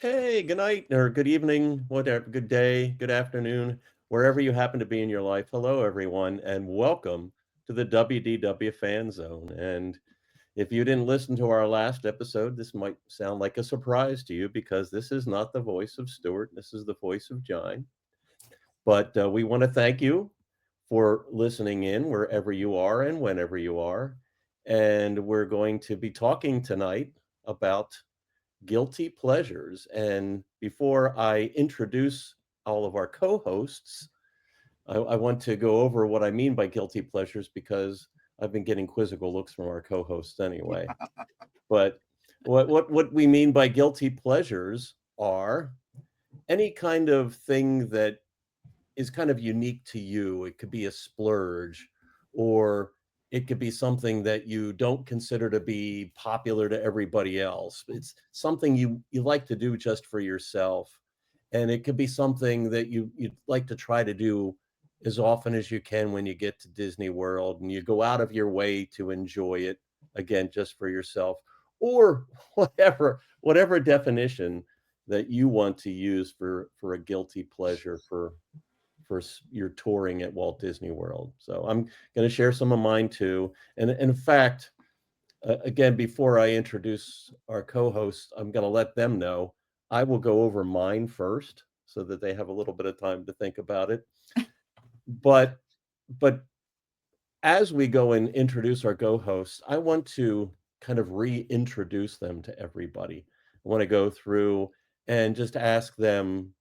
Hey, good night or good evening, whatever, good day, good afternoon, wherever you happen to be in your life. Hello, everyone, and welcome to the WDW Fan Zone. And if you didn't listen to our last episode, this might sound like a surprise to you because this is not the voice of Stuart. This is the voice of John. But we want to thank you for listening in wherever you are and whenever you are. And we're going to be talking tonight about guilty pleasures. And before I introduce all of our co hosts, I want to go over what I mean by guilty pleasures because I've been getting quizzical looks from our co hosts anyway. But what we mean by guilty pleasures are any kind of thing that is kind of unique to you. It could be a splurge, or it could be something that you don't consider to be popular to everybody else. It's something you like to do just for yourself. And it could be something that you'd like to try to do as often as you can when you get to Disney World and you go out of your way to enjoy it again just for yourself, or whatever definition that you want to use for a guilty pleasure for your touring at Walt Disney World. So I'm going to share some of mine too. And in fact, again, before I introduce our co-hosts, I'm going to let them know I will go over mine first so that they have a little bit of time to think about it. But but as we go and introduce our co-hosts, I want to kind of reintroduce them to everybody. I want to go through and just ask them,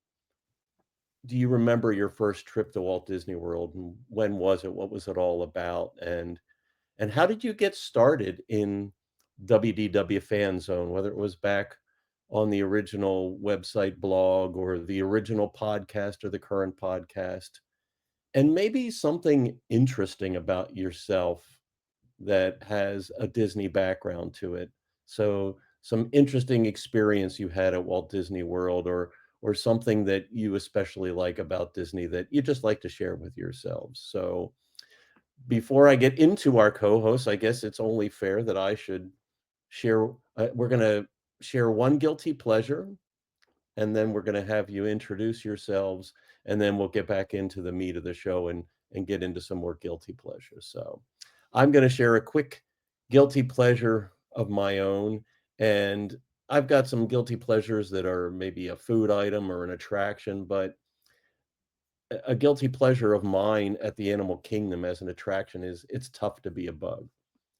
do you remember your first trip to Walt Disney World, and when was it? What was it all about? And how did you get started in WDW Fan Zone, whether it was back on the original website blog or the original podcast or the current podcast? And maybe something interesting about yourself that has a Disney background to it. So some interesting experience you had at Walt Disney World, or something that you especially like about Disney that you just like to share with yourselves. So before I get into our co-hosts, I guess it's only fair that I should share. We're going to share one guilty pleasure, and then we're going to have you introduce yourselves, and then we'll get back into the meat of the show and get into some more guilty pleasures. So I'm going to share a quick guilty pleasure of my own, and I've got some guilty pleasures that are maybe a food item or an attraction, but a guilty pleasure of mine at the Animal Kingdom as an attraction is it's tough to be a bug.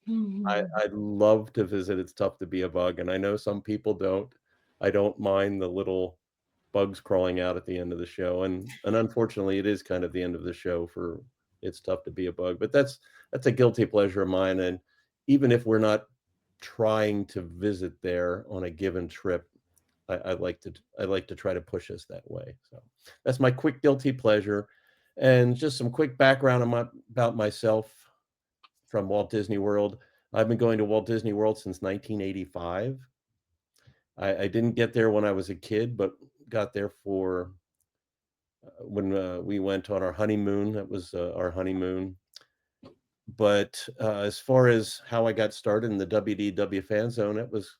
Mhm. I'd love to visit It's Tough to Be a Bug, and I know some people don't. I don't mind the little bugs crawling out at the end of the show, and unfortunately, it is kind of the end of the show for It's Tough to Be a Bug, but that's a guilty pleasure of mine, and even if we're not trying to visit there on a given trip, I like to try to push us that way. So that's my quick guilty pleasure, and just some quick background on about myself from Walt Disney World. I've been going to Walt Disney World since 1985. I didn't get there when I was a kid, but got there for when we went on our honeymoon. That was our honeymoon. But as far as how I got started in the WDW fan zone, it was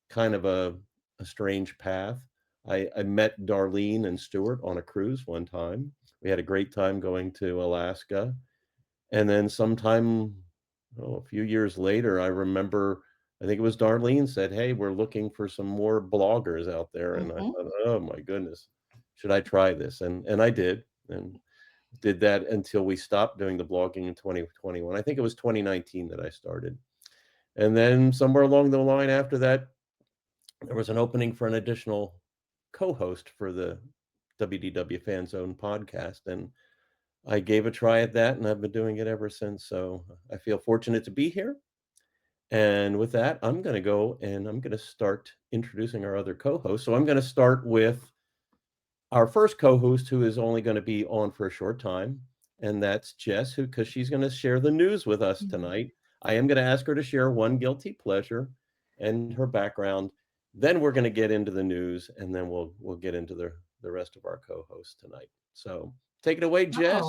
kind of a strange path. I met Darlene and Stuart on a cruise one time. We had a great time going to Alaska. And then sometime, a few years later, I remember, I think it was Darlene said, "Hey, we're looking for some more bloggers out there." And I Mhm. thought, "Oh my goodness, should I try this?" And I did, and did that until we stopped doing the blogging in 2021. I think it was 2019 that I started. And then somewhere along the line after that, there was an opening for an additional co-host for the WDW Fan Zone podcast, and I gave a try at that, and I've been doing it ever since. So I feel fortunate to be here. And with that, I'm going to go and I'm going to start introducing our other co-hosts. So I'm going to start with our first co-host, who is only going to be on for a short time, and that's Jess, who because she's going to share the news with us Mhm. tonight. I am going to ask her to share one guilty pleasure and her background. Then we're going to get into the news, and then we'll get into the rest of our co-hosts tonight. So take it away, Oh, Jess,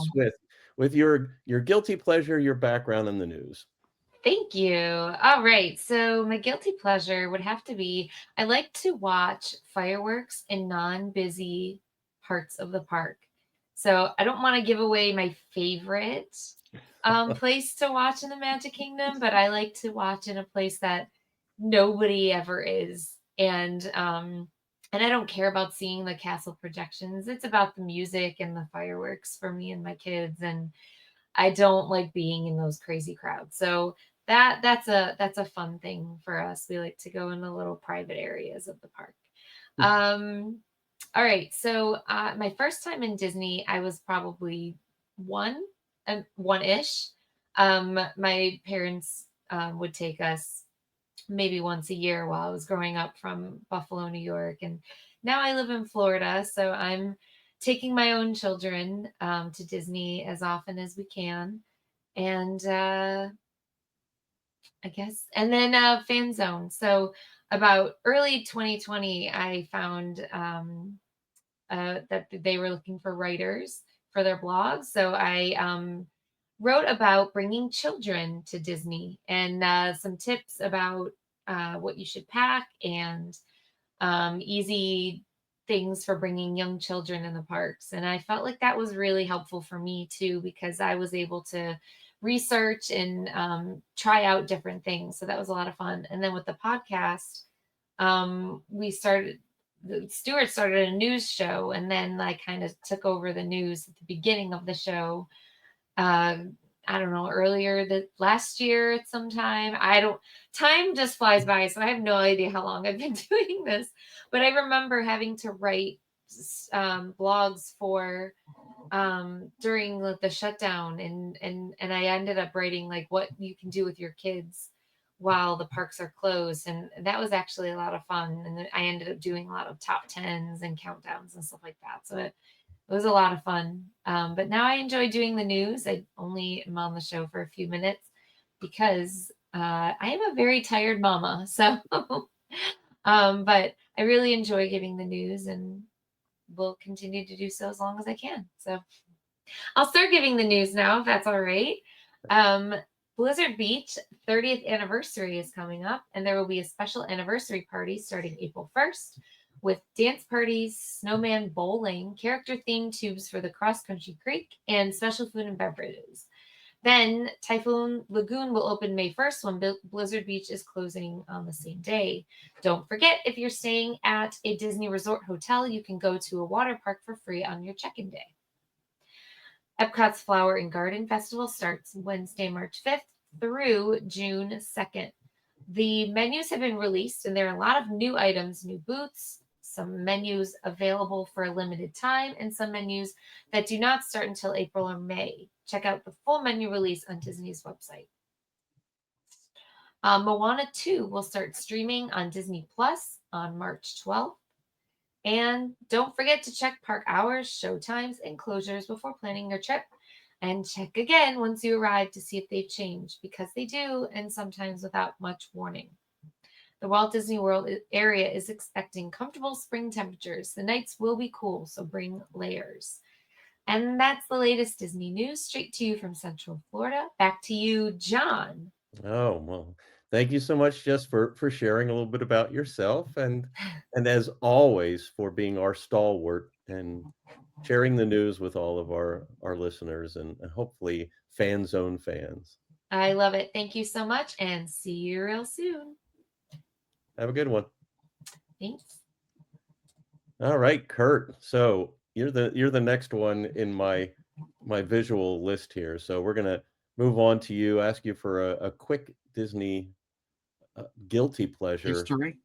with your guilty pleasure, your background, and the news. Thank you. All right. So my guilty pleasure would have to be I like to watch fireworks in non-busy parts of the park. So I don't want to give away my favorite place to watch in the Magic Kingdom, but I like to watch in a place that nobody ever is. And I don't care about seeing the castle projections. It's about the music and the fireworks for me and my kids, and I don't like being in those crazy crowds. So that's a fun thing for us. We like to go in the little private areas of the park. Um, all right. So my first time in Disney, I was probably one, one ish. My parents would take us maybe once a year while I was growing up from Buffalo, New York. And now I live in Florida. So I'm taking my own children to Disney as often as we can. And I guess, and then Fan Zone. So about early 2020, I found that they were looking for writers for their blogs. So I wrote about bringing children to Disney and some tips about what you should pack and easy things for bringing young children in the parks. And I felt like that was really helpful for me too, because I was able to research and try out different things. So that was a lot of fun. And then with the podcast, we started Stuart started a news show, and then I kind of took over the news at the beginning of the show. I don't know, earlier that last year at some time. I don't Time just flies by, so I have no idea how long I've been doing this. But I remember having to write blogs for during the shutdown, and I ended up writing like what you can do with your kids while the parks are closed, and that was actually a lot of fun. And I ended up doing a lot of top tens and countdowns and stuff like that. So it was a lot of fun. But now I enjoy doing the news. I only am on the show for a few minutes because I am a very tired mama. So, but I really enjoy giving the news and will continue to do so as long as I can. So I'll start giving the news now, if that's all right. Um, Blizzard Beach 30th anniversary is coming up, and there will be a special anniversary party starting April 1st with dance parties, snowman bowling, character themed tubes for the cross country creek, and special food and beverages. Then Typhoon Lagoon will open May 1st when Blizzard Beach is closing on the same day. Don't forget, if you're staying at a Disney Resort hotel, you can go to a water park for free on your check in day. Epcot's Flower and Garden Festival starts Wednesday, March 5th through June 2nd. The menus have been released, and there are a lot of new items, new booths, some menus available for a limited time, and some menus that do not start until April or May. Check out the full menu release on Disney's website. Moana 2 will start streaming on Disney Plus on March 12th. And don't forget to check park hours, show times, and closures before planning your trip. And check again once you arrive to see if they've changed, because they do, and sometimes without much warning. The Walt Disney World area is expecting comfortable spring temperatures. The nights will be cool, so bring layers. And that's the latest Disney news, straight to you from Central Florida. Back to you, John. Oh, well, thank you so much, Jess, for sharing a little bit about yourself, and as always for being our stalwart and sharing the news with all of our listeners and hopefully fan zone fans. I love it. Thank you so much, and see you real soon. Have a good one. Thanks. All right, Kurt. So you're the next one in my visual list here. So we're gonna move on to you. Ask you for a quick Disney guilty pleasure. History?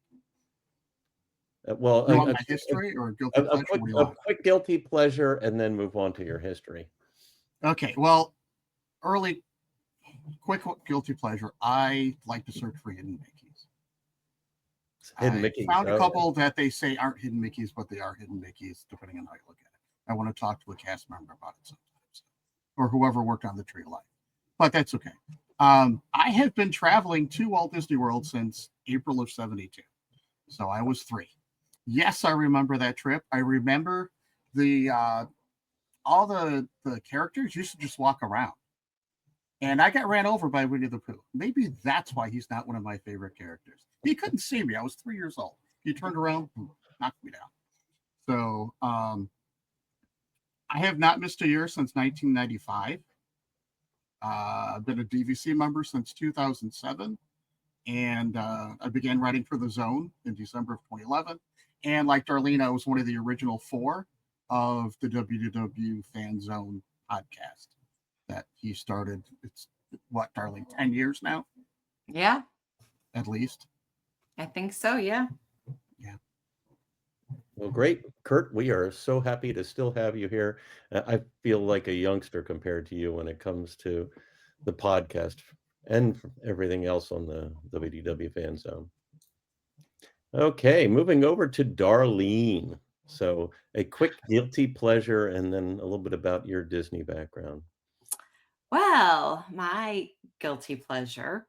Well, You want my history or guilty pleasure? What do you a want? quick guilty pleasure, and then move on to your history. Okay, well, early, quick guilty pleasure. I like to search for hidden Mickeys. Hidden I Mickeys. found a Oh, couple that they say aren't hidden Mickeys, but they are hidden Mickeys, depending on how you look at it. I want to talk to a cast member about it sometimes, or whoever worked on the Tree of Life. But that's okay. I have been traveling to Walt Disney World since April of '72, so I was 3. Yes, I remember that trip. I remember the all the characters used to just walk around, And I got ran over by Winnie the Pooh. Maybe that's why he's not one of my favorite characters. He couldn't see me. I was 3 years old. He turned around, knocked me down. So I have not missed a year since 1995. I've been a DVC member since 2007. And I began writing for The Zone in December of 2011. And like Darlene, I was one of the original 4 of the WDW Fan Zone podcast that he started. It's what, Darlene, 10 years now? Yeah, At least. I think so. Yeah. Yeah. Well, great. Kurt, we are so happy to still have you here. I feel like a youngster compared to you when it comes to the podcast and everything else on the WDW Fan Zone. Okay, moving over to Darlene. So a quick guilty pleasure and then a little bit about your Disney background. Well, my guilty pleasure,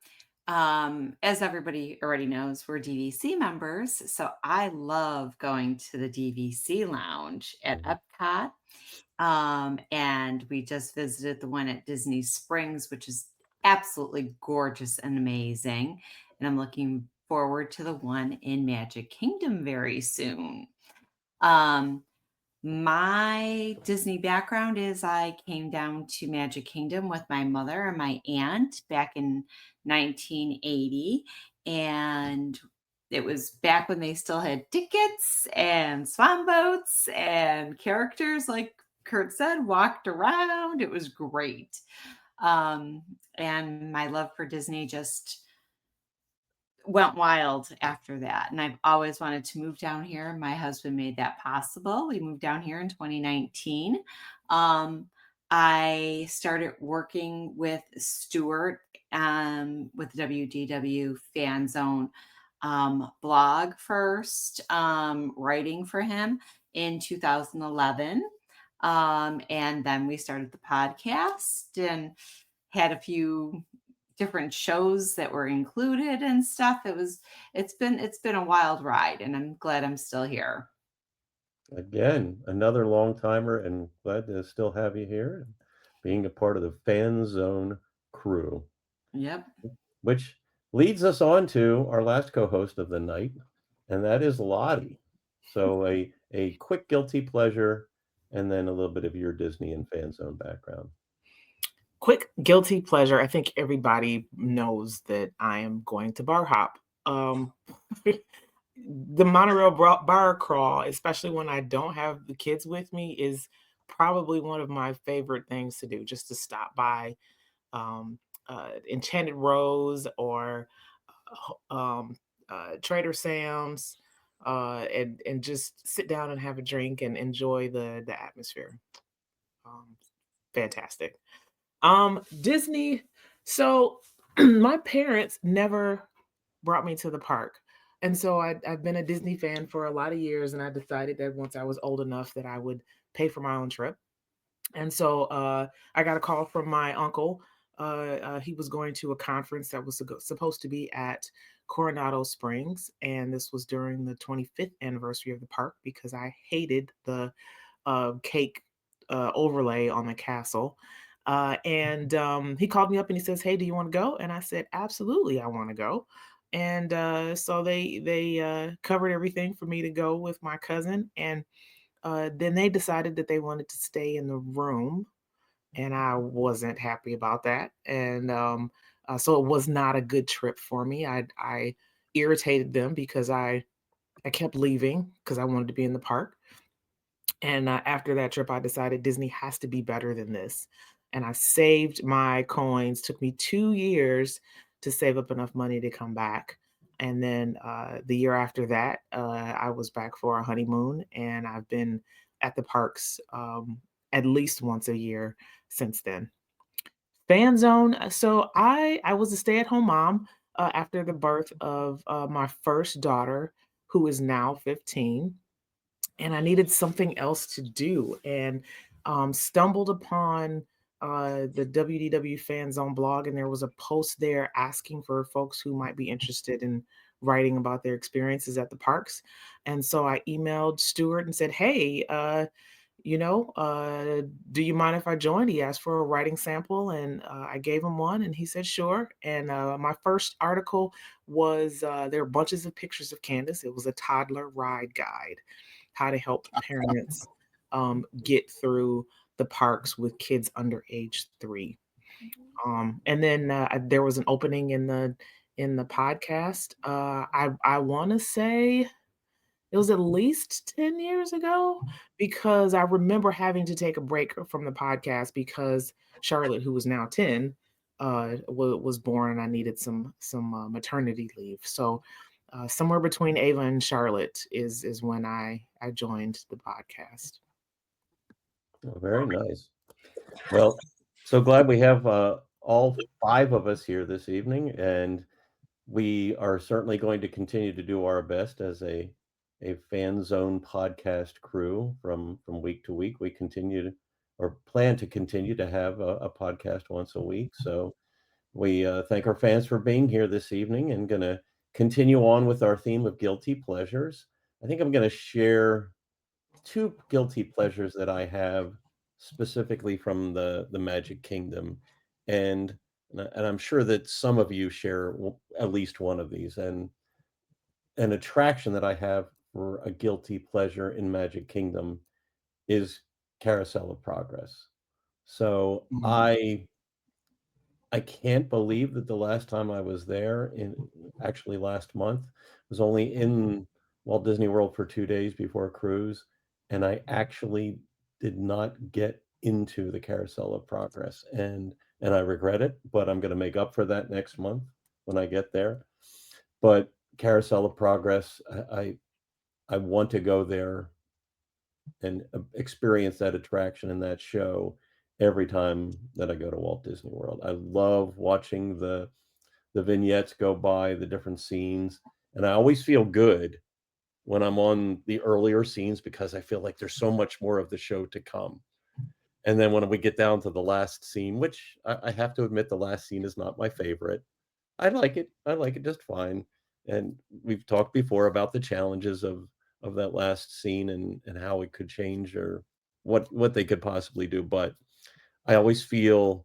as everybody already knows, we're DVC members. So I love going to the DVC lounge at Epcot. And we just visited the one at Disney Springs, which is absolutely gorgeous and amazing. And I'm looking forward to the one in Magic Kingdom very soon. My Disney background is I came down to Magic Kingdom with my mother and my aunt back in 1980. And it was back when they still had tickets and swan boats and characters, like Kurt said, walked around. It was great. And my love for Disney just went wild after that. And I've always wanted to move down here. My husband made that possible. We moved down here in 2019. I started working with Stuart with WDW Fan Zone blog first, writing for him in 2011. And then we started the podcast and had a few different shows that were included and stuff. It's been a wild ride, and I'm glad I'm still here. Again, another long timer and glad to still have you here and being a part of the Fan Zone crew. Yep. Which leads us on to our last co-host of the night, and that is Lottie. So a quick guilty pleasure and then a little bit of your Disney and Fan Zone background. Quick guilty pleasure. I think everybody knows that I am going to bar hop. The monorail bar crawl, especially when I don't have the kids with me, is probably one of my favorite things to do. Just to stop by Enchanted Rose or Trader Sam's and just sit down and have a drink and enjoy the atmosphere. Fantastic. Disney. So my parents never brought me to the park. And so I've been a Disney fan for a lot of years, and I decided that once I was old enough that I would pay for my own trip. And so I got a call from my uncle. He was going to a conference that was supposed to be at Coronado Springs, and this was during the 25th anniversary of the park because I hated the cake overlay on the castle. And he called me up and he says, "Hey, do you want to go?" And I said, "Absolutely, I want to go." And so they covered everything for me to go with my cousin. And then they decided that they wanted to stay in the room. And I wasn't happy about that. And so it was not a good trip for me. I irritated them because I kept leaving because I wanted to be in the park. And after that trip, I decided Disney has to be better than this. And I saved my coins. Took me 2 years to save up enough money to come back. And then the year after that, I was back for a honeymoon. And I've been at the parks at least once a year since then. Fan Zone. So I was a stay-at-home mom after the birth of my first daughter, who is now 15. And I needed something else to do, and stumbled upon the WDW Fan Zone blog, and there was a post there asking for folks who might be interested in writing about their experiences at the parks. And so I emailed Stuart and said, "Hey, do you mind if I joined? He asked for a writing sample, and I gave him one, and he said sure. And my first article was there were bunches of pictures of Candace. It was a toddler ride guide, how to help parents get through the parks with kids under age 3. And then there was an opening in the podcast. I want to say it was at least 10 years ago, because I remember having to take a break from the podcast because Charlotte, who was now 10, was born, and I needed some maternity leave. So somewhere between Ava and Charlotte is when I joined the podcast. Oh, very nice. Well, so glad we have all 5 of us here this evening, and we are certainly going to continue to do our best as a Fan Zone podcast crew from week to week. We continue to, or plan to continue to have a podcast once a week. So we thank our fans for being here this evening, and going to continue on with our theme of guilty pleasures. I think I'm going to share 2 guilty pleasures that I have specifically from the Magic Kingdom, and I'm sure that some of you share at least one of these. And an attraction that I have for a guilty pleasure in Magic Kingdom is Carousel of Progress. So I can't believe that the last time I was there, actually last month, was only in Walt Disney World for 2 days before a cruise, and I actually did not get into the Carousel of Progress, and I regret it, but I'm going to make up for that next month when I get there. But Carousel of Progress, I want to go there and experience that attraction and that show every time that I go to Walt Disney World. I love watching the vignettes go by, the different scenes, and I always feel good when I'm on the earlier scenes because I feel like there's so much more of the show to come. And then when we get down to the last scene, which I have to admit, the last scene is not my favorite. I like it. I like it just fine. And we've talked before about the challenges of that last scene and how it could change, or what they could possibly do. But I always feel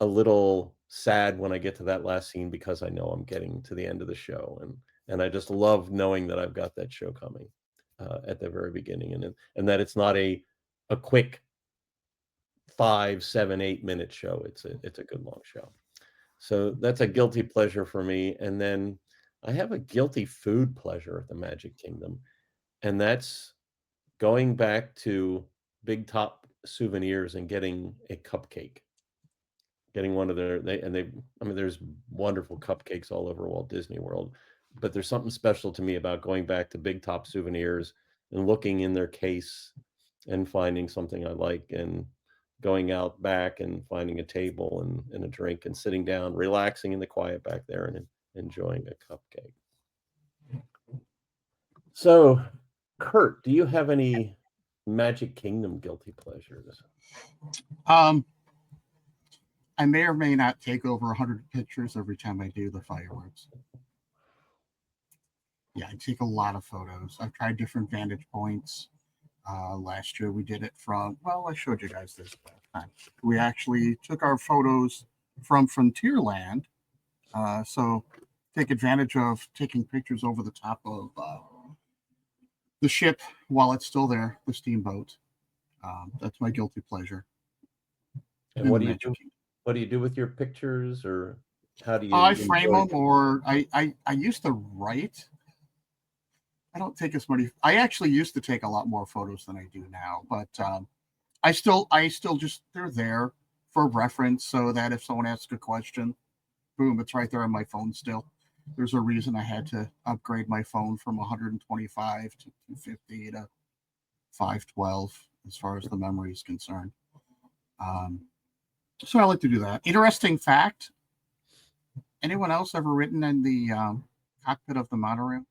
a little sad when I get to that last scene because I know I'm getting to the end of the show, and I just love knowing that I've got that show coming at the very beginning, and that it's not a quick 5, 7, 8 minute show. It's a good long show. So that's a guilty pleasure for me. And then I have a guilty food pleasure at the Magic Kingdom, and that's going back to Big Top Souvenirs and getting a cupcake. Getting one of I mean, there's wonderful cupcakes all over Walt Disney World, but there's something special to me about going back to Big Top Souvenirs and looking in their case and finding something I like, and going out back and finding a table and a drink and sitting down, relaxing in the quiet back there and enjoying a cupcake. So, Kurt, do you have any Magic Kingdom guilty pleasures? I may or may not take over 100 pictures every time I do the fireworks. Yeah, I take a lot of photos. I've tried different vantage points. Last year we did it from, well, I showed you guys this time. We actually took our photos from Frontierland. So take advantage of taking pictures over the top of the ship while it's still there, the steamboat. That's my guilty pleasure. And what do you do? What do you do with your pictures, or how do you? I frame them, or I used to write. I don't take as many. I actually used to take a lot more photos than I do now, but I still just, they're there for reference, so that if someone asks a question, boom, it's right there on my phone still. There's a reason I had to upgrade my phone from 125 to 250 to 512 as far as the memory is concerned. So I like to do that. Interesting fact. Anyone else ever written in the cockpit of the monorail?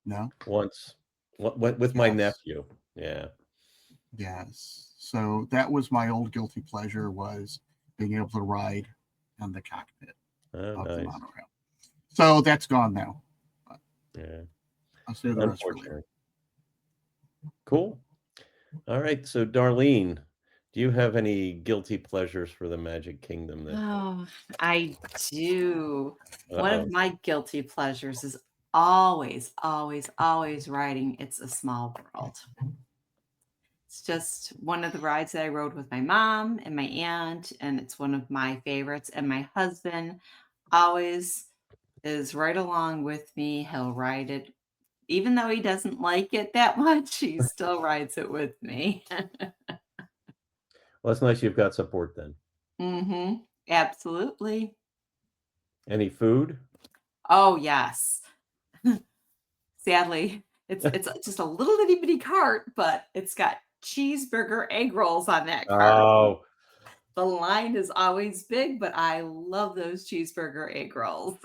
No? Once. With my nephew. Yeah. Yes. So that was my old guilty pleasure, was being able to ride on the cockpit of the monorail. So that's gone now. But yeah. I'll say the rest for later. Cool. All right. So, Darlene, do you have any guilty pleasures for the Magic Kingdom? That Oh, I do. One uh-oh. of my guilty pleasures is always, always, always riding It's a Small World. It's just one of the rides that I rode with my mom and my aunt, and it's one of my favorites. And my husband always is right along with me. He'll ride it, even though he doesn't like it that much, he still rides it with me. Well, it's nice you've got support then. Mm-hmm. Absolutely. Any food? Oh, yes. Sadly, it's just a little itty bitty cart, but it's got cheeseburger egg rolls on that cart. Oh, The line is always big, but I love those cheeseburger egg rolls.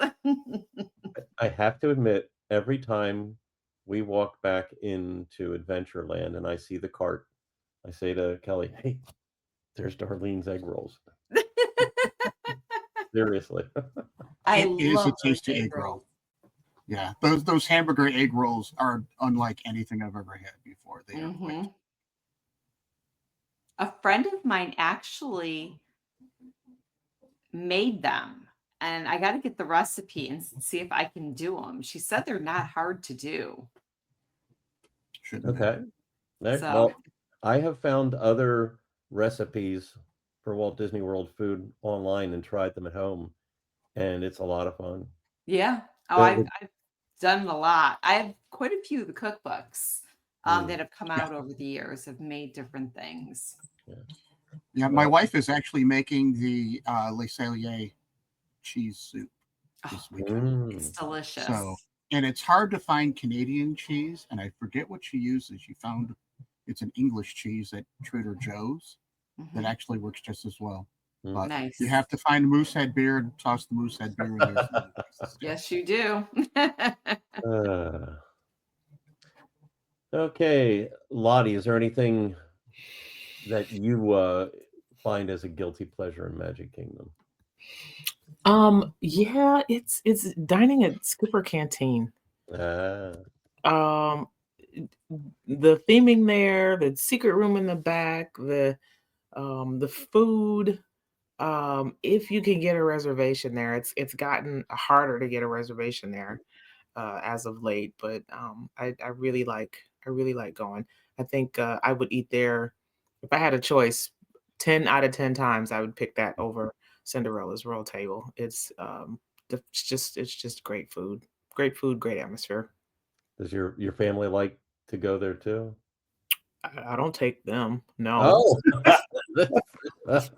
I have to admit, every time we walk back into Adventureland and I see the cart, I say to Kelly, "Hey, there's Darlene's egg rolls." Seriously. I It is a love those tasty egg egg roll. rolls. Yeah, those hamburger egg rolls are unlike anything I've ever had before. They are great. Hmm. A friend of mine actually made them, and I got to get the recipe and see if I can do them. She said they're not hard to do. Shouldn't be. Okay. So, Well, I have found other recipes for Walt Disney World food online and tried them at home, and it's a lot of fun. yeah. Oh, It- I've done a lot. I have quite a few of the cookbooks mm, that have come out over the years, have made different things. Yeah, my well, wife is actually making the Le Cellier cheese soup this Oh, weekend. it's mm, delicious. So, and it's hard to find Canadian cheese, and I forget what she uses. She found it's an English cheese at Trader Joe's that Mhm. actually works just as well. mm. But Nice. you have to find Moosehead beer and toss the Moosehead beer in there. Yes, you do. Uh, okay, Lottie, is there anything that you find as a guilty pleasure in Magic Kingdom? Yeah, it's dining at Skipper Canteen. Ah, Um, the theming there, the secret room in the back, the food. If you can get a reservation there, it's gotten harder to get a reservation there as of late, but I really like going. I think I would eat there if I had a choice. 10 out of 10 times, I would pick that over Cinderella's Royal Table. It's just great food, great atmosphere. does your family like to go there too? I don't take them, no. Oh, that's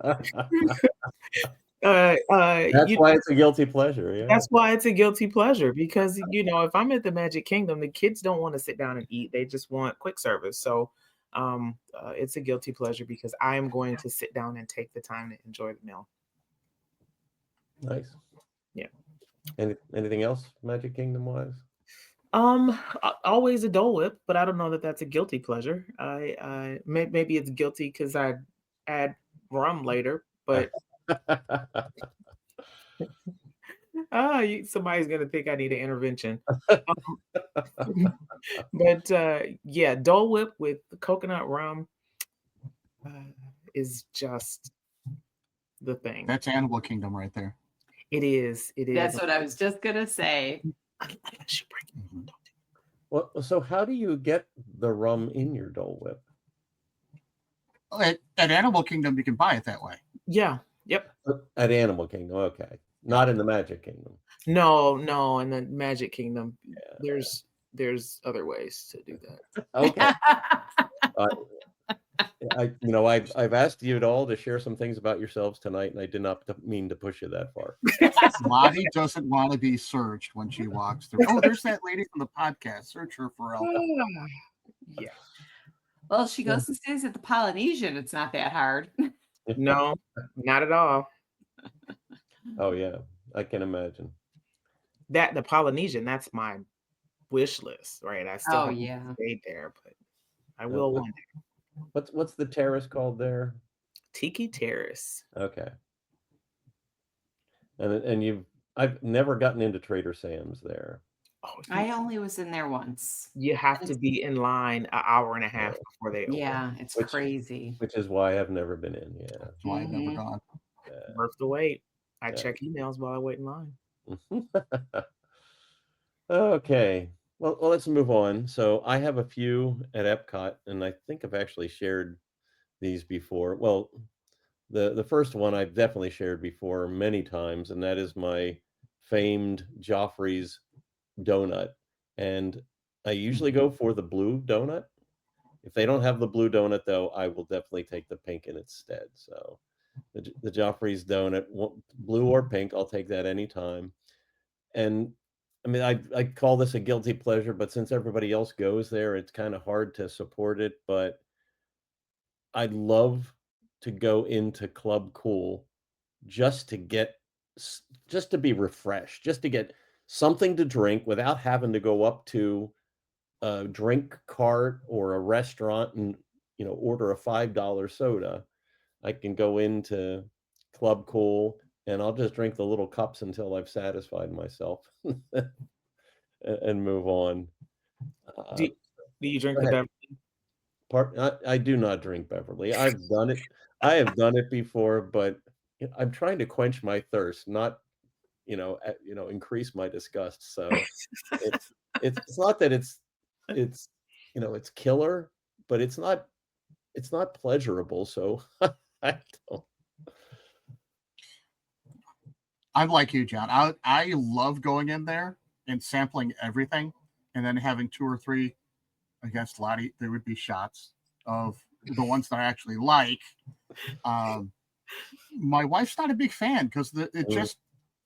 You why it's a guilty pleasure. Yeah. That's why it's a guilty pleasure because, if I'm at the Magic Kingdom, the kids don't wanna sit down and eat, they just want quick service, so, it's a guilty pleasure because I am going to sit down and take the time to enjoy the meal. Nice. Yeah. Anything else Magic Kingdom wise? Always a Dole Whip, but I don't know that that's a guilty pleasure. Maybe it's guilty because I add rum later, but, somebody's gonna think I need an intervention. Um, but, yeah, Dole Whip with the coconut rum, uh, is just the thing. That's Animal Kingdom right there. It is. That's what I was just gonna say. I should bring it. Mhm. Well, so how do you get the rum in your Dole Whip? At Animal Kingdom, you can buy it that way. Yeah, yep. At Animal Kingdom, okay. Not in the Magic Kingdom. No, in the Magic Kingdom, Yeah. there's other ways to do that. Okay. Uh, I've asked you all to share some things about yourselves tonight, and I did not mean to push you that far. Lottie doesn't want to be searched when she walks through. Oh, there's that lady from the podcast. Search her for alcohol. Yeah. Well, she goes and stays at the Polynesian. It's not that hard. No, not at all. Oh yeah, I can imagine. The Polynesian, that's my wish list, right? I still Oh, haven't yeah. stayed there, but I will one day. What's the terrace called there? Tiki Terrace. Okay. And I've never gotten into Trader Sam's there. Oh, I only was in there once. you have to be in line an hour and a half before they open. Yeah, it's Which- crazy. which is why I've never been in. Yeah. That's why I've never Mhm. gone. Worth the wait. I Yeah. check emails while I wait in line. Okay. Well, let's move on. So I have a few at Epcot, and I think I've actually shared these before. Well, the first one I've definitely shared before many times, and that is my famed Joffrey's donut. And I usually go for the blue donut. If they don't have the blue donut, though, I will definitely take the pink in its stead. So the Joffrey's donut, blue or pink, I'll take that anytime. And I mean, I call this a guilty pleasure, but since everybody else goes there, it's kind of hard to support it. But I'd love to go into Club Cool just to get, just to be refreshed, just to get something to drink without having to go up to a drink cart or a restaurant and order a $5 soda. I can go into Club Cool and I'll just drink the little cups until I've satisfied myself and move on. Do, do you drink Go the ahead. beverage? I do not drink Beverly. I've done it. I have done it before, but I'm trying to quench my thirst, not increase my disgust. So it's not that it's it's killer, but it's not pleasurable. So I don't. I'm like you, John. I love going in there and sampling everything, and then having 2 or 3. I guess Lottie, there would be shots of the ones that I actually like. My wife's not a big fan because it just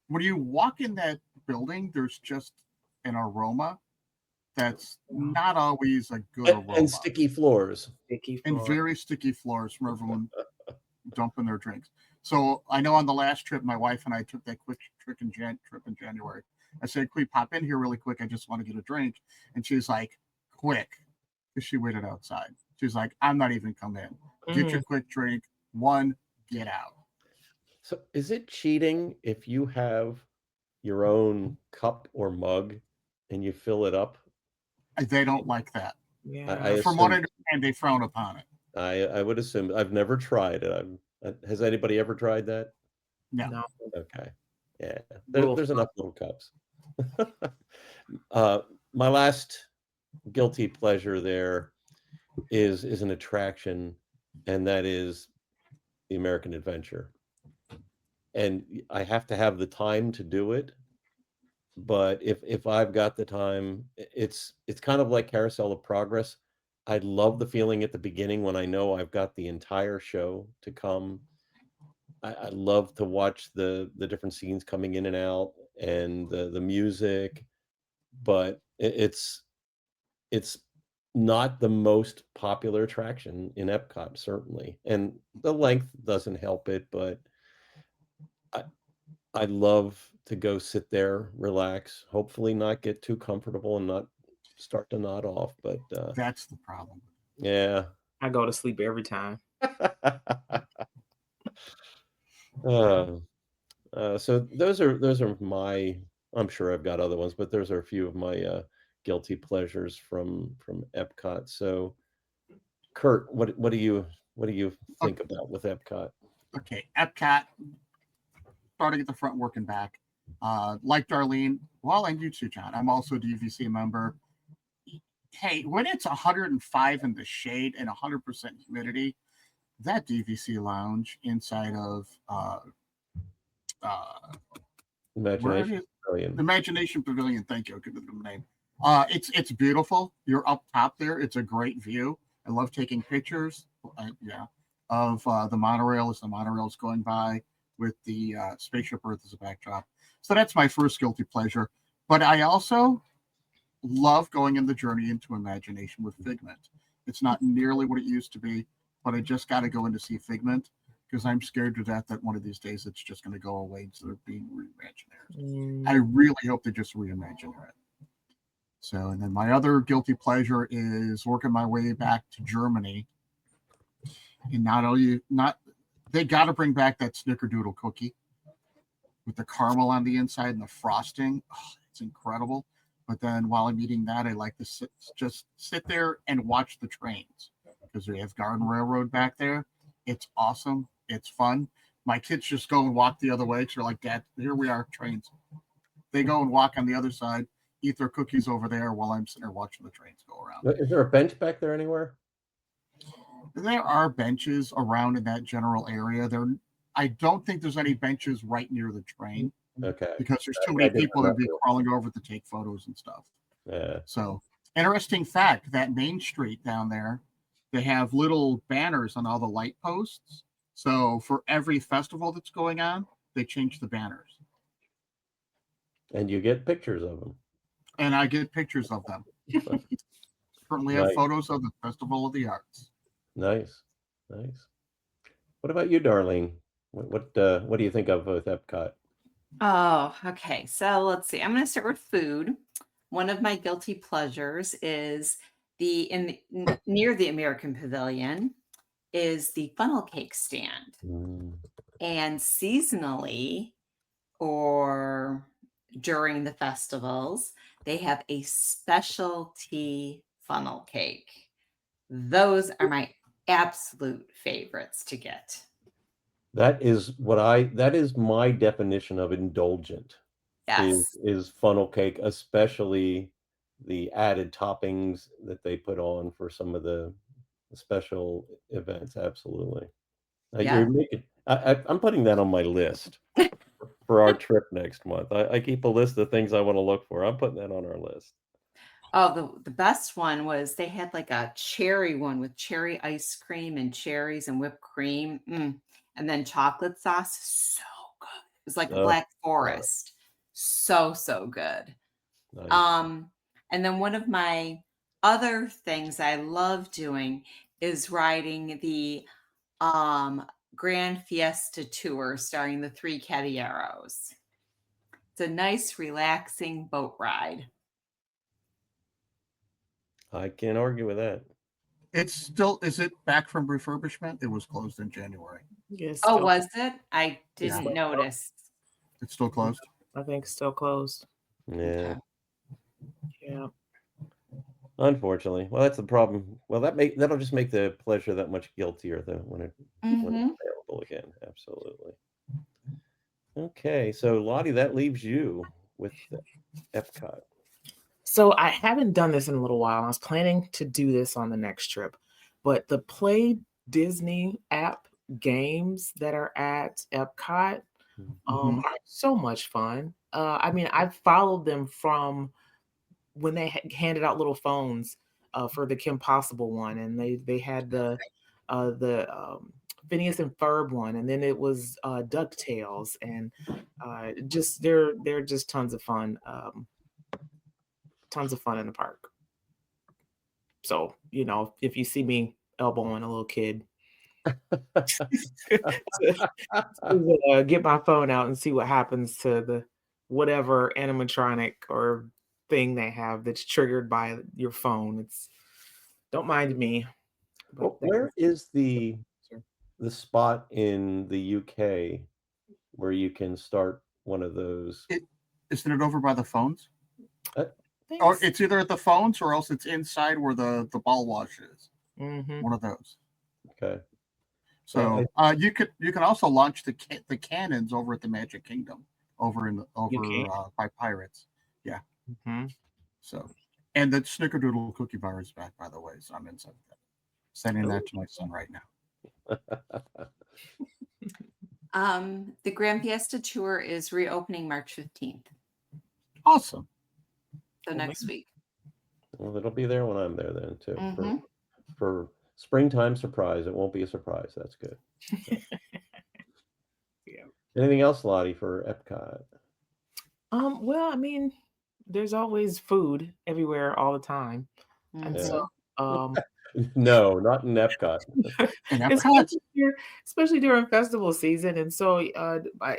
when you walk in that building, there's just an aroma that's not always a good aroma. And sticky floors. And very sticky floors from everyone dumping their drinks. So I know on the last trip, my wife and I took that quick trip in January. I said, "Can we pop in here really quick? I just want to get a drink." And she's like, "Quick," because she waited outside. She's like, "I'm not even come in. Get your quick drink. One, get out." So is it cheating if you have your own cup or mug and you fill it up? They don't like that. Yeah. From what I understand, they frown upon it. I would assume. I've never tried it. Has anybody ever tried that? No. Okay. Yeah. There's enough little cups. My last guilty pleasure there is an attraction, and that is the American Adventure. And I have to have the time to do it. But if I've got the time, it's kind of like Carousel of Progress. I love the feeling at the beginning when I know I've got the entire show to come. I love to watch the different scenes coming in and out and the music, but it's not the most popular attraction in Epcot, certainly, and the length doesn't help it. But I love to go sit there, relax, hopefully not get too comfortable and not start to nod off. But that's the problem. Yeah. I go to sleep every time. So those are my. I'm sure I've got other ones, but those are a few of my guilty pleasures from Epcot. So, Kurt, what do you think about with Epcot? Okay, Epcot, starting at the front, working back. Like Darlene, well, and you too, John. I'm also a DVC member. Hey, when it's 105 in the shade and 100% humidity, that DVC lounge inside of Imagination Pavilion. Imagination Pavilion. Thank you. I'll give it the name. It's beautiful. You're up top there. It's a great view. I love taking pictures. Of the monorail as the monorail's going by with the spaceship Earth as a backdrop. So that's my first guilty pleasure. But I also love going in the journey into Imagination with Figment. It's not nearly what it used to be, but I just got to go in to see Figment because I'm scared to death that one of these days it's just going to go away instead of being reimagined. I really hope they just reimagine it. So, and then my other guilty pleasure is working my way back to Germany. And they got to bring back that snickerdoodle cookie with the caramel on the inside and the frosting. Oh, it's incredible. But then while I'm eating that, I like to just sit there and watch the trains because we have Garden Railroad back there. It's awesome. It's fun. My kids just go and walk the other way. So they're like, Dad, here we are, trains. They go and walk on the other side, eat their cookies over there while I'm sitting there watching the trains go around. Is there a bench back there anywhere? There are benches around in that general area. I don't think there's any benches right near the train. Okay. Because there's too many people that would be crawling over to take photos and stuff. Yeah. So, interesting fact, that Main Street down there, they have little banners on all the light posts. So for every festival that's going on, they change the banners. And you get pictures of them. And I get pictures of them. Currently have photos of the Festival of the Arts. Nice. What about you, Darlene? What do you think of with Epcot? Oh, okay. So let's see. I'm going to start with food. One of my guilty pleasures is near the American Pavilion is the funnel cake stand. And seasonally or during the festivals, they have a specialty funnel cake. Those are my absolute favorites to get. That is my definition of indulgent. Yes. Is funnel cake, especially the added toppings that they put on for some of the special events. Absolutely. Yeah. I'm putting that on my list for our trip next month. I keep a list of things I want to look for. I'm putting that on our list. Oh, the best one was they had like a cherry one with cherry ice cream and cherries and whipped cream. And then chocolate sauce. So good. It was like a Black Forest. So good. Nice. And then one of my other things I love doing is riding the Grand Fiesta Tour starring the Three Caballeros. It's a nice, relaxing boat ride. I can't argue with that. Is it back from refurbishment? It was closed in January. Yes. Oh, was it? I didn't notice. It's still closed? I think it's still closed. Yeah. Okay. Yeah. Unfortunately. Well, that's the problem. Well, that'll just make the pleasure that much guiltier when it's available again. Absolutely. Okay, so Lottie, that leaves you with Epcot. So I haven't done this in a little while. I was planning to do this on the next trip, but the Play Disney app games that are at Epcot are so much fun. I mean, I've followed them from when they handed out little phones for the Kim Possible one, and they had the Phineas and Ferb one, and then it was DuckTales, and just they're just tons of fun. Tons of fun in the park. So, if you see me elbowing a little kid, get my phone out and see what happens to the whatever animatronic or thing they have that's triggered by your phone. Don't mind me. Well, where is the spot in the UK where you can start one of those? Isn't it over by the phones? Or it's either at the phones or else it's inside where the ball wash is. One of those. Okay. So you can also launch the cannons over at the Magic Kingdom by Pirates. Yeah. So, and the Snickerdoodle cookie bar is back, by the way. So I'm inside that. Sending that to my son right now. The Grand Fiesta Tour is reopening March 15th. Awesome. So next week. Well, it'll be there when I'm there then too. For springtime surprise. It won't be a surprise. That's good. Yeah. Anything else, Lottie, for Epcot? Well, I mean, there's always food everywhere all the time. And so no, not in Epcot. especially during festival season. And so I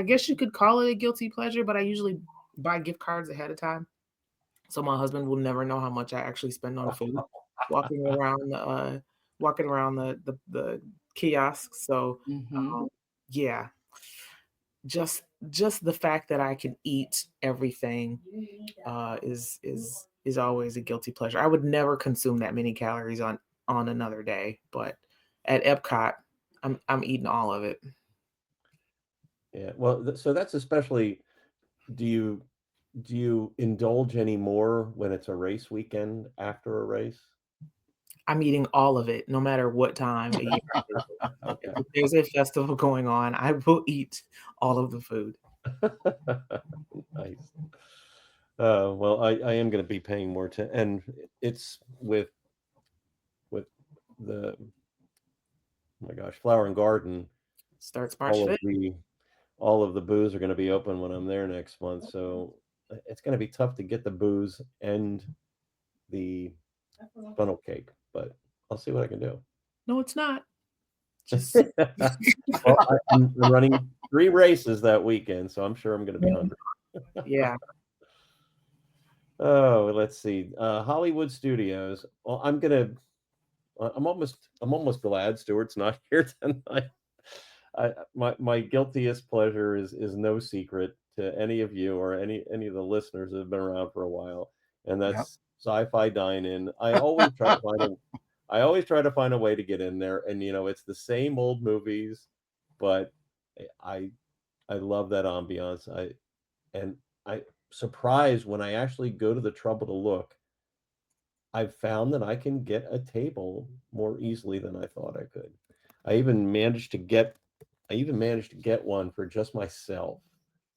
guess you could call it a guilty pleasure, but I usually buy gift cards ahead of time. So my husband will never know how much I actually spend on food walking around the kiosks. So yeah, just just the fact that I can eat everything is always a guilty pleasure. I would never consume that many calories on another day, but at Epcot, I'm eating all of it. Yeah. Well, so that's especially. Do you indulge any more when it's a race weekend after a race? I'm eating all of it, no matter what time of year it is. Okay. If there's a festival going on, I will eat all of the food. Nice. Well, I am going to be paying more to, and it's with the, oh my gosh, Flower and Garden. Starts March All of 5th. the booths are going to be open when I'm there next month, so it's going to be tough to get the booze and the funnel cake, but I'll see what I can do. No, it's not. Just Well, I'm running 3 races that weekend, so I'm sure I'm going to be hungry. yeah. Oh, let's see. Hollywood Studios. Well, I'm almost glad Stuart's not here tonight. My guiltiest pleasure is no secret to any of you or any of the listeners that have been around for a while, and Yep. that's sci-fi dine-in. I always try to find a way to get in there, and it's the same old movies, but I I love that ambiance. I surprised when I actually go to the trouble to look. I've found that I can get a table more easily than I thought I could. I even managed to get one for just myself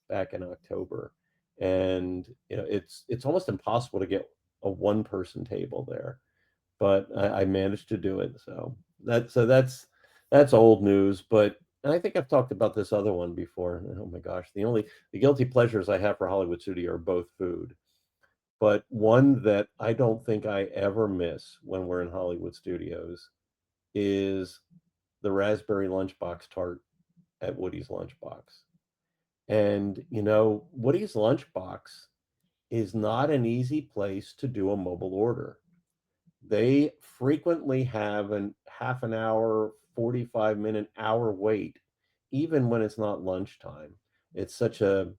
back in October. And it's almost impossible to get a one person table there, but I managed to do it. That's old news, but and I think I've talked about this other one before. Oh my gosh, the guilty pleasures I have for Hollywood Studio are both food. But one that I don't think I ever miss when we're in Hollywood Studios is the raspberry lunchbox tart at Woody's Lunchbox. And Woody's Lunchbox is not an easy place to do a mobile order. They frequently have an half an hour, 45-minute, hour wait, even when it's not lunchtime. It's such a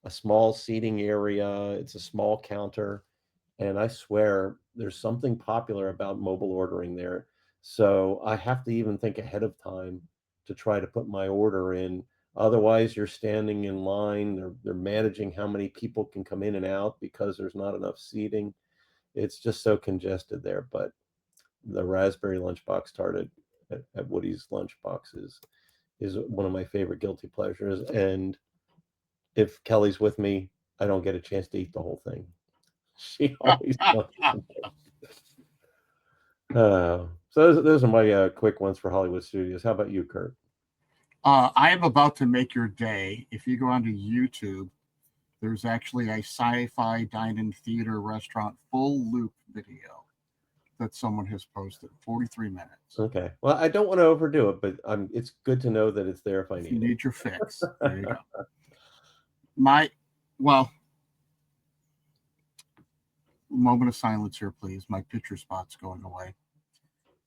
small seating area, it's a small counter. And I swear there's something popular about mobile ordering there. So I have to even think ahead of time to try to put my order in. Otherwise, you're standing in line. They're managing how many people can come in and out because there's not enough seating. It's just so congested there. But the raspberry lunchbox tart at Woody's Lunchbox is one of my favorite guilty pleasures. And if Kelly's with me, I don't get a chance to eat the whole thing. She always wants to. So those are my quick ones for Hollywood Studios. How about you, Kurt? I am about to make your day. If you go onto YouTube, there's actually a sci-fi dine-in theater restaurant full loop video that someone has posted. 43 minutes. Okay. Well, I don't want to overdo it, but it's good to know that it's there if I If need you it. need your fix. There you go. Moment of silence here, please. My picture spot's going away.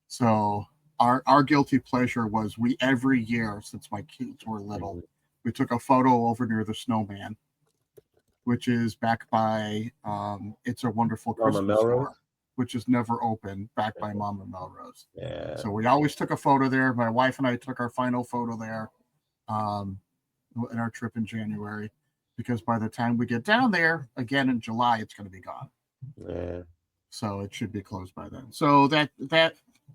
So our guilty pleasure was every year since my kids were little, we took a photo over near the snowman, which is back by It's a Wonderful Mama Christmas Melrose? Store, which is never open, back by Mama Melrose. Yeah. So we always took a photo there. My wife and I took our final photo there in our trip in January, because by the time we get down there again in July, it's going to be gone. Yeah. So it should be closed by then. So that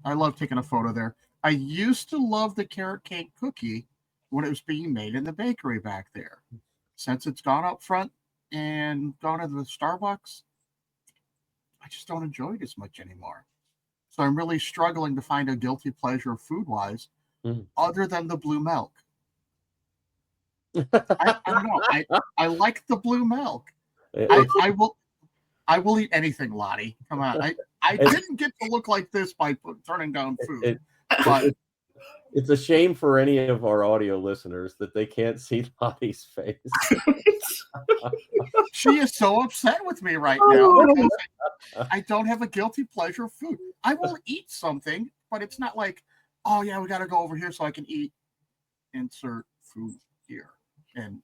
I love taking a photo there. I used to love the carrot cake cookie when it was being made in the bakery back there. Since it's gone up front and gone to the Starbucks, I just don't enjoy it as much anymore. So I'm really struggling to find a guilty pleasure food-wise other than the blue milk. I don't know. I like the blue milk. I will eat anything, Lottie. Come on. I didn't get to look like this by turning down food. But it's a shame for any of our audio listeners that they can't see Lottie's face. She is so upset with me right now because I don't have a guilty pleasure of food. I will eat something, but it's not like, oh yeah, we got to go over here so I can eat insert food here. And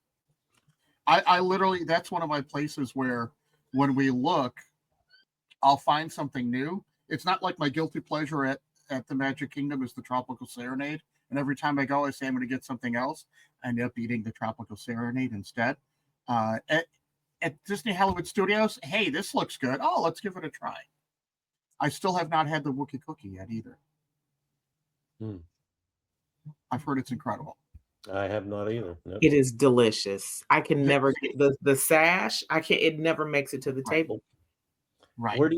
I literally, that's one of my places where when we look, I'll find something new. It's not like my guilty pleasure at the Magic Kingdom is the Tropical Serenade. And every time I go, I say I'm going to get something else. I end up eating the Tropical Serenade instead. At Disney Hollywood Studios, hey, this looks good. Oh, let's give it a try. I still have not had the Wookiee cookie yet either. I've heard it's incredible. I have not either. Nope. It is delicious. I can never get the sash. I can't. It never makes it to the table. Right. Where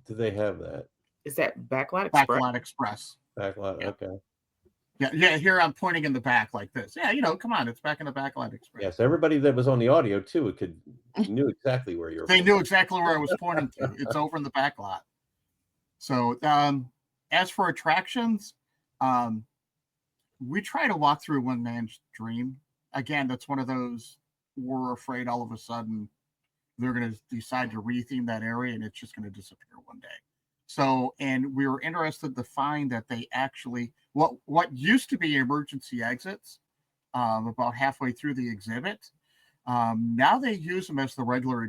do they have that? Is that Backlot Express? Backlot Express. Backlot. Yeah. Okay. Yeah. Here I'm pointing in the back like this. Yeah, come on, it's back in the Backlot Express. Yes, everybody that was on the audio too knew exactly where you were. They knew exactly where I was pointing to. It's over in the backlot. So, as for attractions, we try to walk through One Man's Dream. Again, that's one of those we're afraid all of a sudden they're going to decide to retheme that area and it's just going to disappear one day. So, and we were interested to find that they actually, what used to be emergency exits, about halfway through the exhibit, now they use them as the regular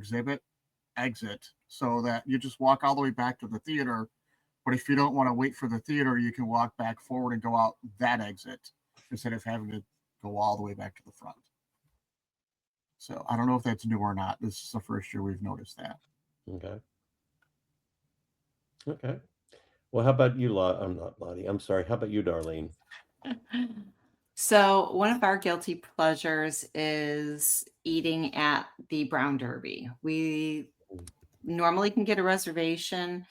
exit, so that you just walk all the way back to the theater. But if you don't want to wait for the theater, you can walk back forward and go out that exit instead of having to go all the way back to the front. So I don't know if that's new or not. This is the first year we've noticed that. Okay. Well, how about you, I'm not Lottie. I'm sorry. How about you, Darlene? So one of our guilty pleasures is eating at the Brown Derby. We normally can get a reservation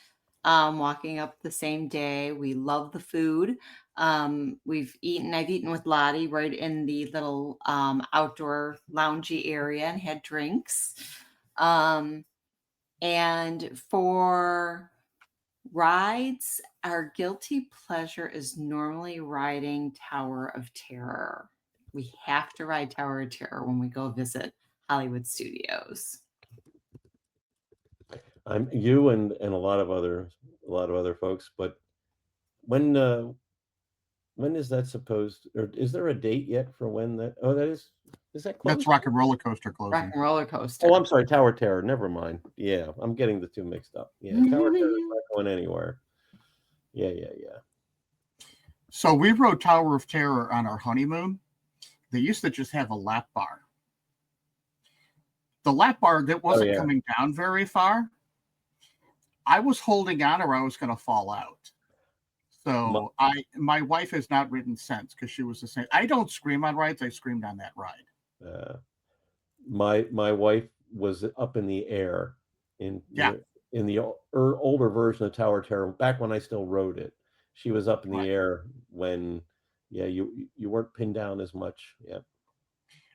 walking up the same day. We love the food. I've eaten with Lottie right in the little outdoor loungy area and had drinks. And for rides, our guilty pleasure is normally riding Tower of Terror. We have to ride Tower of Terror when we go visit Hollywood Studios. I'm you and a lot of other folks, but when is that supposed, or is there a date yet for when that? Oh, is that closed? That's Rock and Roller Coaster closing. Rock and Roller Coaster. Oh, I'm sorry, Tower of Terror. Never mind. Yeah, I'm getting the two mixed up. Yeah, Tower of Terror is not going anywhere. Yeah. So we rode Tower of Terror on our honeymoon. They used to just have a lap bar. The lap bar that wasn't coming down very far. I was holding on or I was going to fall out. So my wife has not ridden since because she was the same. I don't scream on rides. I screamed on that ride. My wife was up in the air in the older version of Tower of Terror back when I still rode it. She was up in the air when you weren't pinned down as much. Yeah.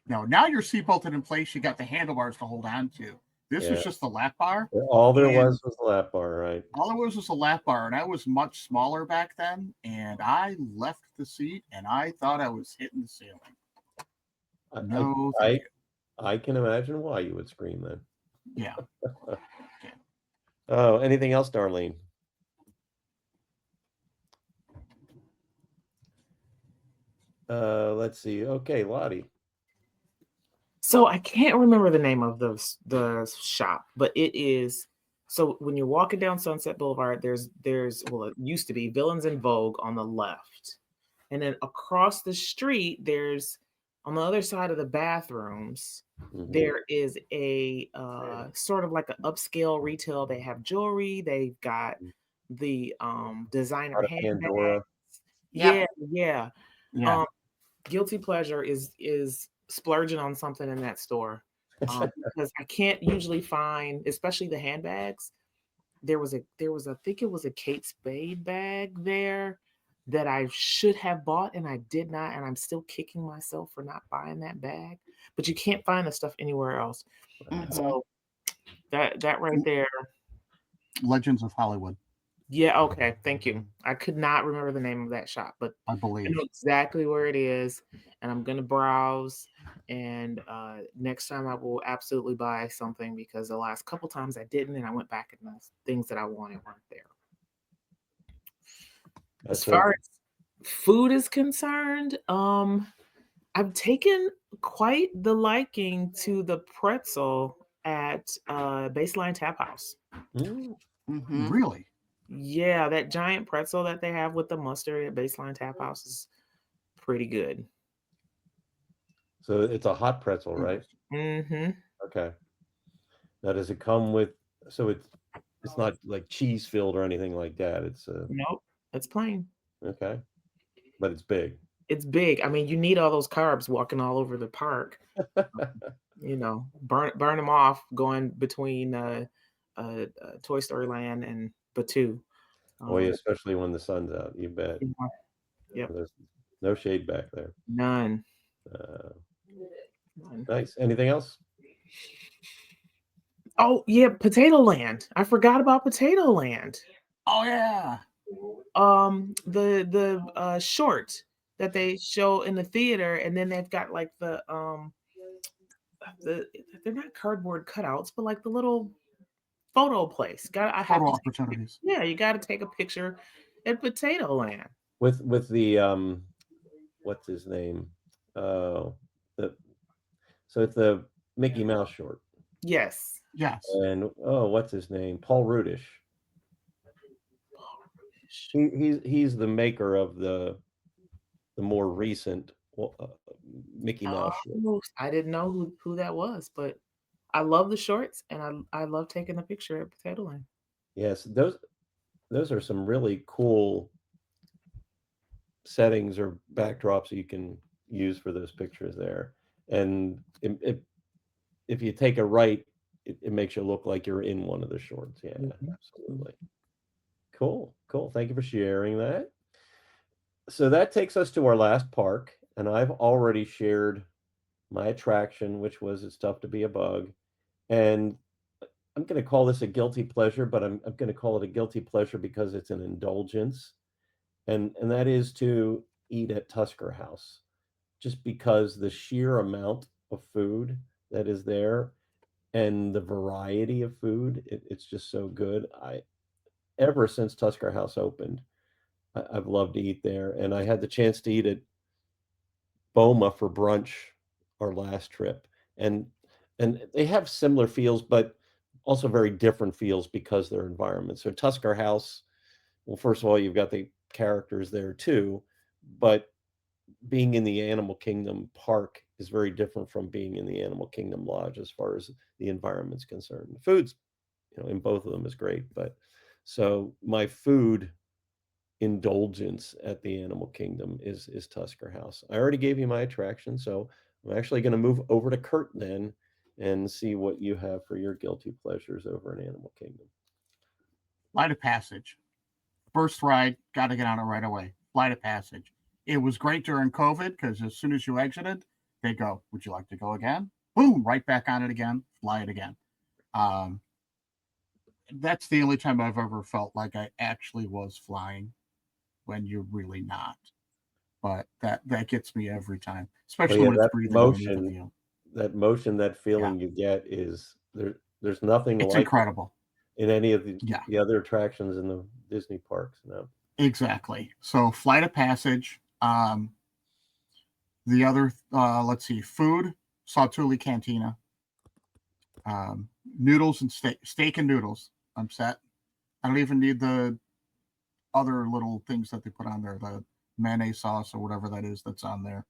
No, now you're seatbelted in place. You got the handlebars to hold on to. This was just the lap bar. All there was the lap bar, right? All there was a lap bar, and I was much smaller back then. And I left the seat, and I thought I was hitting the ceiling. I can imagine why you would scream then. Yeah. Oh, anything else, Darlene? Let's see. Okay, Lottie. So I can't remember the name of the shop, but it is. So when you're walking down Sunset Boulevard, there's it used to be Villains in Vogue on the left, and then across the street, there's on the other side of the bathrooms, there is a sort of like an upscale retail. They have jewelry. They've got the designer handbags. Yeah. Guilty pleasure is splurging on something in that store because I can't usually find, especially the handbags. There was I think it was a Kate Spade bag there that I should have bought and I did not, and I'm still kicking myself for not buying that bag. But you can't find the stuff anywhere else. So that right there. Legends of Hollywood. Yeah, okay, thank you. I could not remember the name of that shop, but I believe I know exactly where it is, and I'm gonna browse. And next time I will absolutely buy something because the last couple times I didn't, and I went back and the things that I wanted weren't there. As far as food is concerned, I've taken quite the liking to the pretzel at Baseline Tap House. Mm. Mhm. Really? Yeah, that giant pretzel that they have with the mustard at Baseline Tap House is pretty good. So it's a hot pretzel, right? Mm-hmm. Okay. Now, does it come with? So it's not like cheese filled or anything like that. It's Nope, it's plain. okay, but it's big. It's big. I mean, you need all those carbs walking all over the park. Burn them off going between Toy Story Land and Batu. Oh yeah, especially when the sun's out. You bet. Yeah, yep, There's no shade back there. none. Uh, None. nice. Anything else? Oh yeah, Potato Land. I forgot about Potato Land. Oh yeah. The short that they show in the theater, and then they've got like they're not cardboard cutouts, but like the little photo place. I have Photo to opportunities. yeah, you got to take a picture at Potato Land. With the what's his name? The so it's the Mickey Mouse short, Yes. Yes. and oh, what's his name? Paul Rudish. He's the maker of the more recent Mickey Mouse short. Oh, I didn't know who that was, but I love the shorts and I love taking a picture at Potato Land. Yes, those are some really cool settings or backdrops you can use for those pictures there. And if you take a right, it makes you look like you're in one of the shorts. Yeah, Mhm. absolutely. Cool, cool. Thank you for sharing that. So that takes us to our last park, and I've already shared my attraction, which was It's Tough to Be a Bug. And I'm going to call this a guilty pleasure, but I'm going to call it a guilty pleasure because it's an indulgence, and that is to eat at Tusker House, just because the sheer amount of food that is there and the variety of food, it's just so good. I Ever since Tusker House opened, I've loved to eat there, and I had the chance to eat at Boma for brunch our last trip, and they have similar feels, but also very different feels because their environment. So Tusker House, well, first of all, you've got the characters there too, but being in the Animal Kingdom park is very different from being in the Animal Kingdom lodge as far as the environment's concerned. The food's, in both of them is great, but so my food indulgence at the Animal Kingdom is Tusker House. I already gave you my attraction, so I'm actually going to move over to Kurt then and see what you have for your guilty pleasures over in Animal Kingdom. Flight of Passage. First ride, got to get on it right away. Flight of Passage. It was great during COVID because as soon as you exited, they go, "Would you like to go again?" Boom, right back on it again, fly it again. Um, that's the only time I've ever felt like I actually was flying when you're really not. But that gets me every time, Well, especially yeah, when it's breathing underneath of you. that Yeah, feeling you get is there's nothing it's like it incredible. in any of Yeah, the other attractions in the Disney parks. No. exactly. So Flight of Passage. The other, let's see, food, Sautuli Cantina, noodles and steak and noodles. I'm set. I don't even need the other little things that they put on there, the mayonnaise sauce or whatever that is that's on there.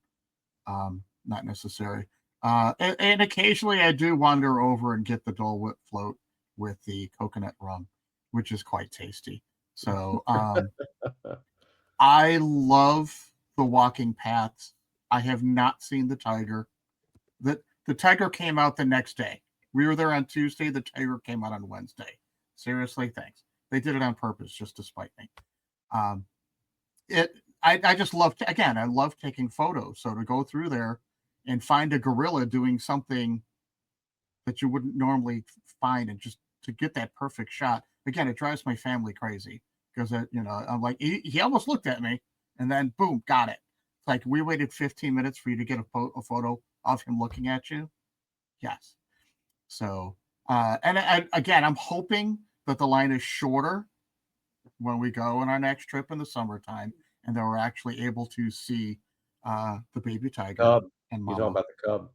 Not necessary. And occasionally I do wander over and get the Dole Whip float with the coconut rum, which is quite tasty. So I love the walking paths. I have not seen the tiger. The tiger came out the next day. We were there on Tuesday. The tiger came out on Wednesday. Seriously, thanks. They did it on purpose just to spite me. Um, it I just love again. I love taking photos. So to go through there and find a gorilla doing something that you wouldn't normally find, and just to get that perfect shot. Again, it drives my family crazy because I'm like he almost looked at me, and then boom, got it. It's like we waited 15 minutes for you to get a photo of him looking at you. Yes. So again, I'm hoping that the line is shorter when we go on our next trip in the summertime, and that we're actually able to see the baby tiger, Cub. and You talking Mama, about the cub?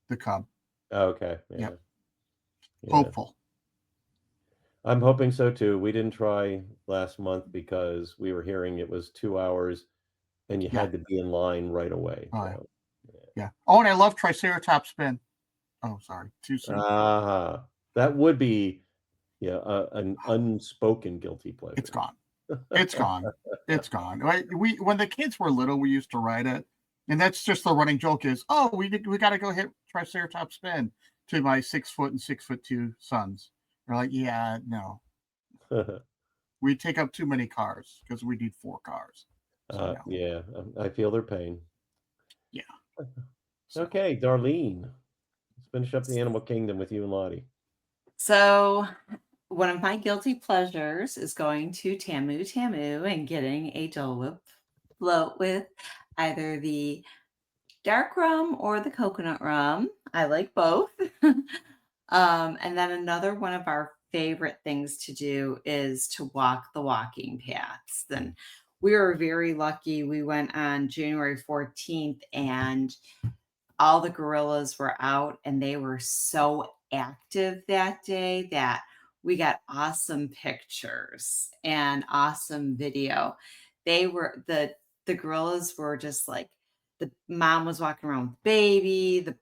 the cub. Oh, okay. Yeah. Yep. Yeah. Hopeful. I'm hoping so too. We didn't try last month because we were hearing it was 2 hours and you Yeah. had to be in line right away. Oh, So, Yeah. Oh, and I love Triceratops spin. Oh, sorry. Too soon. that would be an unspoken guilty pleasure. It's gone. It's gone. It's gone. We when the kids were little, we used to ride it, and that's just the running joke is, oh, we got to go hit Triceratops spin to my 6 foot and 6'2" sons. They're like, yeah, no, we take up too many cars because we need 4 cars. So, no. Yeah, I feel their pain. Yeah. Okay, Darlene, let's finish up the animal kingdom with you and Lottie. So one of my guilty pleasures is going to Tamu and getting a Dole Whip float with either the dark rum or the coconut rum. I like both. And then another one of our favorite things to do is to walk the walking paths. And we were very lucky. We went on January 14th and all the gorillas were out and they were so active that day that we got awesome pictures and awesome video. They were the gorillas were just like the mom was walking around with baby, the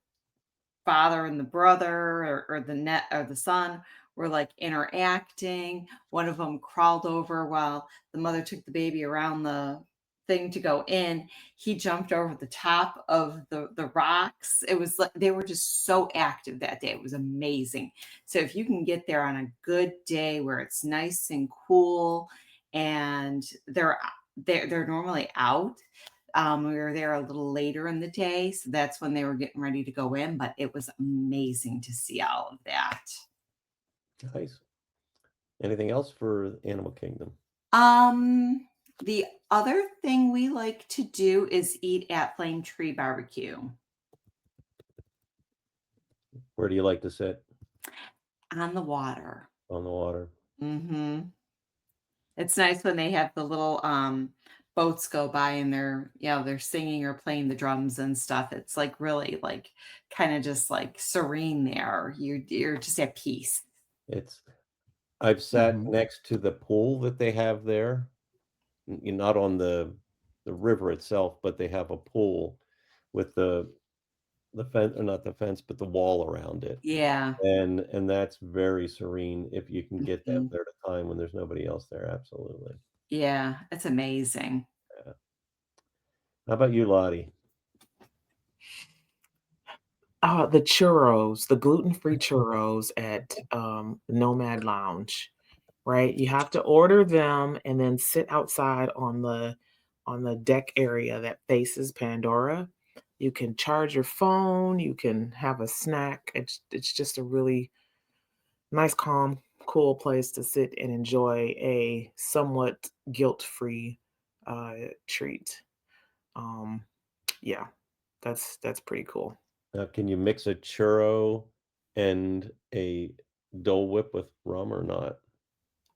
father and the brother or the son were like interacting. One of them crawled over while the mother took the baby around the thing to go in. He jumped over the top of the rocks. It was like they were just so active that day. It was amazing. So if you can get there on a good day where it's nice and cool and they're normally out. We were there a little later in the day, so that's when they were getting ready to go in, but it was amazing to see all of that. Nice. Anything else for Animal Kingdom? The other thing we like to do is eat at Flame Tree Barbecue. Where do you like to sit? On the water. On the water. Mm-hmm. It's nice when they have the little boats go by and they're singing or playing the drums and stuff. It's like really like kind of just like serene there. You're just at peace. I've sat Mhm. next to the pool that they have there. Not on the river itself, but they have a pool with the fence, or not the fence, but the wall around it. Yeah. And that's very serene if you can get down Mhm. there at a time when there's nobody else there. Absolutely. Yeah, it's amazing. Yeah. How about you, Lottie? The churros, the gluten-free churros at Nomad Lounge, right? You have to order them and then sit outside on the deck area that faces Pandora. You can charge your phone, you can have a snack. It's just a really nice, calm, cool place to sit and enjoy a somewhat guilt-free treat. Yeah, that's pretty cool. Now, can you mix a churro and a Dole Whip with rum or not?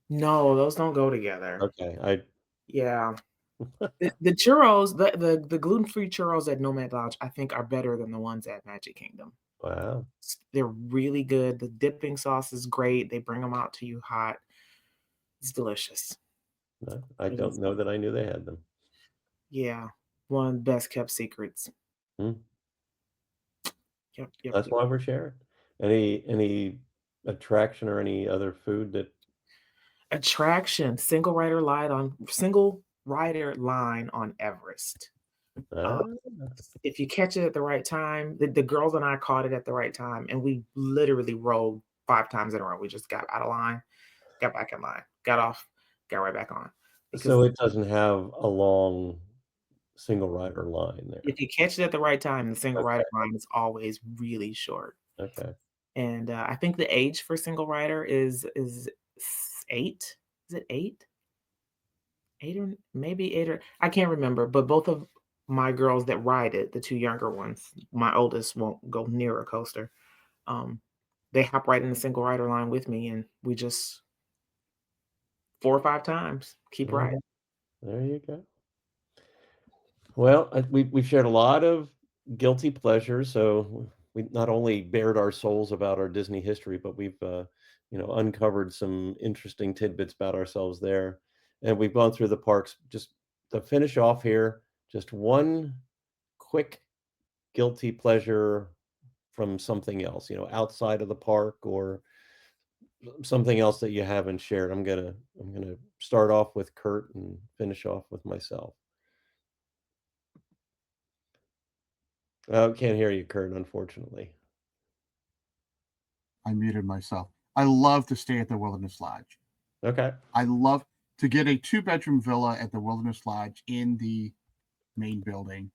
No, those don't go together. Okay, Yeah. The churros, the gluten-free churros at Nomad Lodge, I think are better than the ones at Magic Kingdom. wow. They're really good. The dipping sauce is great. They bring them out to you hot. It's delicious. No, I It don't is. know that I knew they had them. Yeah. One of the best kept secrets. Hmm. Yep. That's why we're sharing. Any attraction or any other food that Attraction, single rider line on Everest. ah, If you catch it at the right time, the girls and I caught it at the right time, and we literally rolled 5 times in a row. We just got out of line, got back in line, got off, got right back on. Because so it doesn't have a long single rider line there. if you catch it at the right time, the single Okay. rider line is always really short. Okay. And I think the age for single rider is 8. Is it 8? 8 or maybe 8 or I can't remember. But both of my girls that ride it, the 2 younger ones, my oldest won't go near a coaster. They hop right in the single rider line with me, and we just 4 or 5 times keep Yeah, riding. there you go. Well, we've shared a lot of guilty pleasures, so we not only bared our souls about our Disney history, but we've uncovered some interesting tidbits about ourselves there, and we've gone through the parks. Just to finish off here, just one quick guilty pleasure from something else, outside of the park or something else that you haven't shared. I'm gonna start off with Kurt and finish off with myself. Can't hear you, Kurt, unfortunately. I muted myself. I love to stay at the Wilderness Lodge. Okay. I love to get a 2-bedroom villa at the Wilderness Lodge in the main building.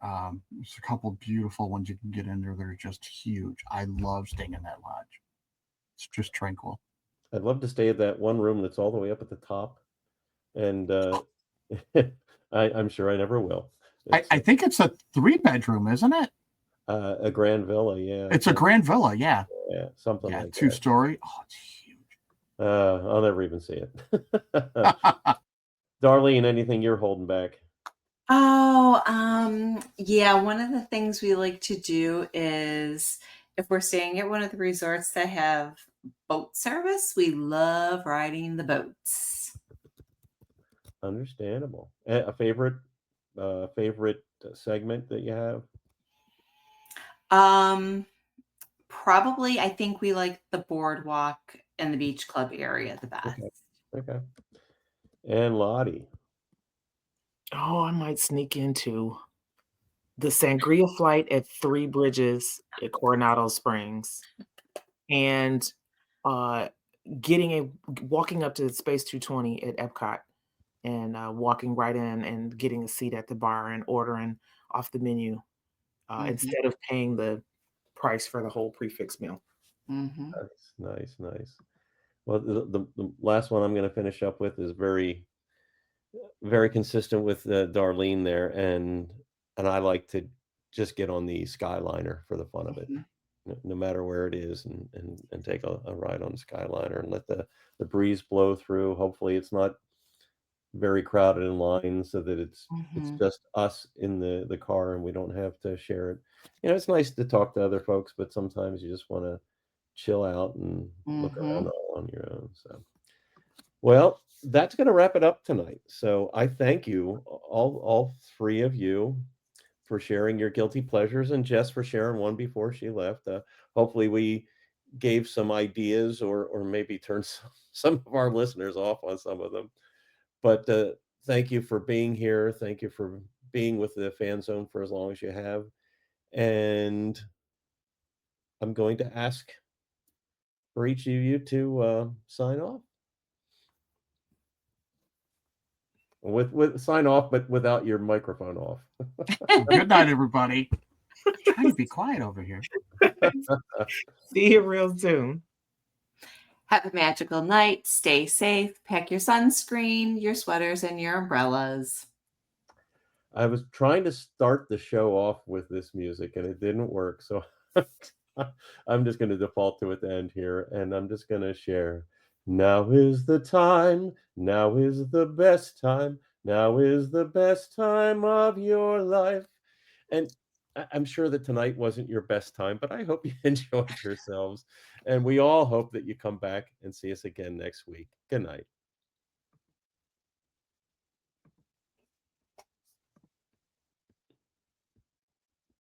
There's a couple beautiful ones you can get in there. They're just huge. I love staying in that lodge. It's just tranquil. I'd love to stay at that one room that's all the way up at the top, and I'm sure I never will. I think it's a 3-bedroom, isn't it? A grand villa, yeah. It's a grand villa, yeah. Yeah, something Yeah, like 2-story. Oh, it's huge. that. I'll never even see it. Darlene, anything you're holding back? Oh, yeah. One of the things we like to do is if we're staying at one of the resorts that have boat service, we love riding the boats. Understandable. A favorite segment that you have? Probably I think we like the boardwalk and the beach club area the best. Okay. And Lottie. Oh, I might sneak into the sangria flight at Three Bridges at Coronado Springs, and walking up to Space 220 at Epcot, and walking right in and getting a seat at the bar and ordering off the menu instead of paying the price for the whole prefix meal. Mm-hmm. Nice. Well, the last one I'm going to finish up with is very, very consistent with Darlene there, and I like to just get on the Skyliner for the fun of it, no matter where it is, and take a ride on the Skyliner and let the breeze blow through. Hopefully, it's not very crowded in line, so that it's just us in the car and we don't have to share it. It's nice to talk to other folks, but sometimes you just want to chill out and look around all on your own. So, well, that's going to wrap it up tonight. So I thank you, all three of you, for sharing your guilty pleasures, and Jess for sharing one before she left. Hopefully we gave some ideas, or maybe turned some of our listeners off on some of them. But thank you for being here. Thank you for being with the Fan Zone for as long as you have. And I'm going to ask for each of you to sign off. With sign off, but without your microphone off. Good night, everybody. I'm trying to be quiet over here. See you real soon. Have a magical night. Stay safe. Pack your sunscreen, your sweaters, and your umbrellas. I was trying to start the show off with this music and it didn't work. So I'm just going to default to it to end here, and I'm just going to share. Now is the time. Now is the best time. Now is the best time of your life. And I'm sure that tonight wasn't your best time, but I hope you enjoyed yourselves. And we all hope that you come back and see us again next week. Good night.